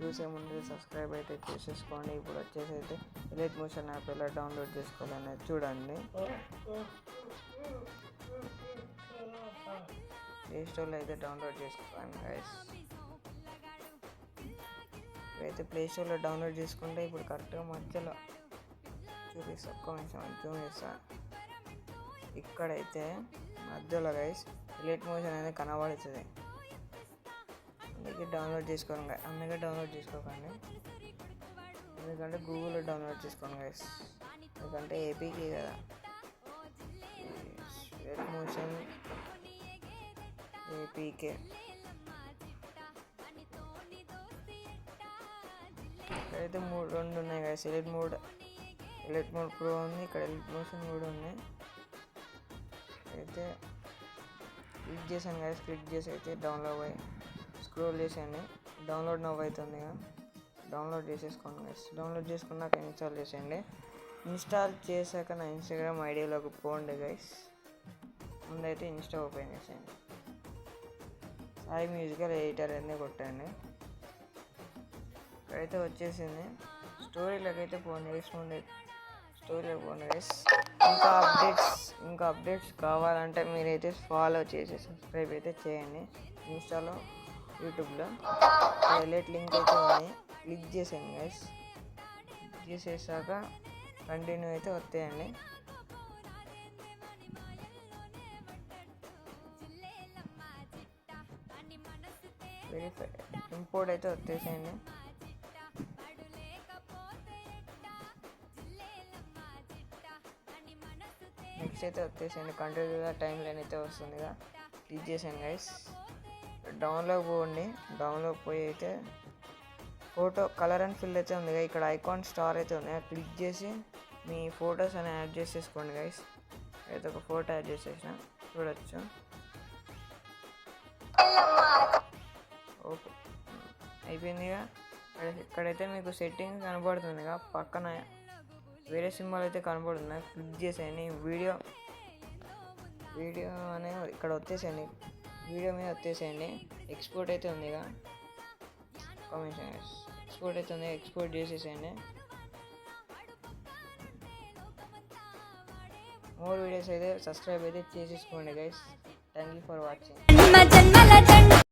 చూసే ముందు సబ్స్క్రైబ్ అయితే చేసేసుకోండి. ఇప్పుడు వచ్చేసి అయితే ఎలైట్ మోషన్ యాప్ ఎలా డౌన్లోడ్ చేసుకోవాలనేది చూడండి. ప్లే స్టోర్లో అయితే డౌన్లోడ్ చేసుకోండి గైస్. ఇప్పుడైతే ప్లే స్టోర్లో డౌన్లోడ్ చేసుకుంటే ఇప్పుడు కరెక్ట్గా మధ్యలో చూపిస్తా, ఒక్క నిమిషం జూమ్ చేస్తా. ఇక్కడైతే మధ్యలో గైస్ ఎలైట్ మోషన్ అనేది కనబడుతుంది. అందుకే డౌన్లోడ్ చేసుకోకండి, ఎందుకంటే గూగుల్లో డౌన్లోడ్ చేసుకోండి గైస్, ఎందుకంటే ఏపీకి కదా ఎలైట్ మోషన్ ఏపీకే. ఇక్కడైతే రెండు ఉన్నాయి గైస్, ఎలైట్ మోడ్ ప్రో ఉంది, ఇక్కడ ఎలైట్ మోషన్ కూడా ఉన్నాయి. అయితే క్లిక్ చేశాను గైస్, క్లిక్ చేసి అయితే డౌన్లోడ్ అయ్యి స్క్రోల్ చేసేయండి. డౌన్లోడ్ నవ్వు అవుతుంది, డౌన్లోడ్ చేసేసుకోండి గైస్. డౌన్లోడ్ చేసుకున్నాక ఇన్స్టాల్ చేసేయండి. ఇన్స్టాల్ చేశాక నా ఇన్స్టాగ్రామ్ ఐడియాలోకి పోండి గైస్. ముందైతే ఇన్స్టా ఓపెన్ చేసేయండి, సాయి మ్యూజికల్ ఎడిటర్ అనేది కొట్టండి. ఇక్కడైతే వచ్చేసింది. స్టోరీలోకి అయితే పోండి గైస్, ముందు స్టోరీలోకి పోండి గైస్. ఇంకా అప్డేట్స్ కావాలంటే మీరైతే ఫాలో చేసి సబ్స్క్రైబ్ అయితే చేయండి. ఇన్స్టాలో, యూట్యూబ్లో హైలైట్ లింక్ అయితే ఉంది, క్లిక్ చేసేయండి గైస్. క్లిక్ చేసేసాక కంటిన్యూ అయితే వస్తాయండి. వెరిఫై ఇంపోర్ట్ అయితే వచ్చేసేయండి. నెక్స్ట్ అయితే వచ్చేసేయండి. కంటిన్యూగా టైం లైన్ అయితే వస్తుందిగా, క్లిక్ చేసాను గైస్. డౌన్లోడ్ పోండి, డౌన్లోడ్ పోయి అయితే ఫోటో కలర్ అండ్ ఫిల్ అయితే ఉంది, ఇక్కడ ఐకాన్ స్టార్ అయితే ఉంది, క్లిక్ చేసి మీ ఫొటోస్ అని యాడ్ చేసేసుకోండి గైస్. అయితే ఒక ఫోటో యాడ్ చేసేసిన చూడొచ్చు. ఓకే అయిపోయిందిగా. ఇక్కడైతే మీకు సెట్టింగ్ కనబడుతుందిగా, పక్కన వేరే సింబల్ అయితే కనబడుతుంది, క్లిక్ చేసేయండి. వీడియో అనే ఇక్కడ వచ్చేసేయండి, వీడియో మీద వచ్చేసేయండి. ఎక్స్పోర్ట్ అయితే ఉందిగా, ఎక్స్పోర్ట్ అయితే ఉంది, ఎక్స్పోర్ట్ చేసేసేయండి. మోర్ వీడియోస్ అయితే సబ్స్క్రైబ్ అయితే చేసేసుకోండి guys. Thank you for watching.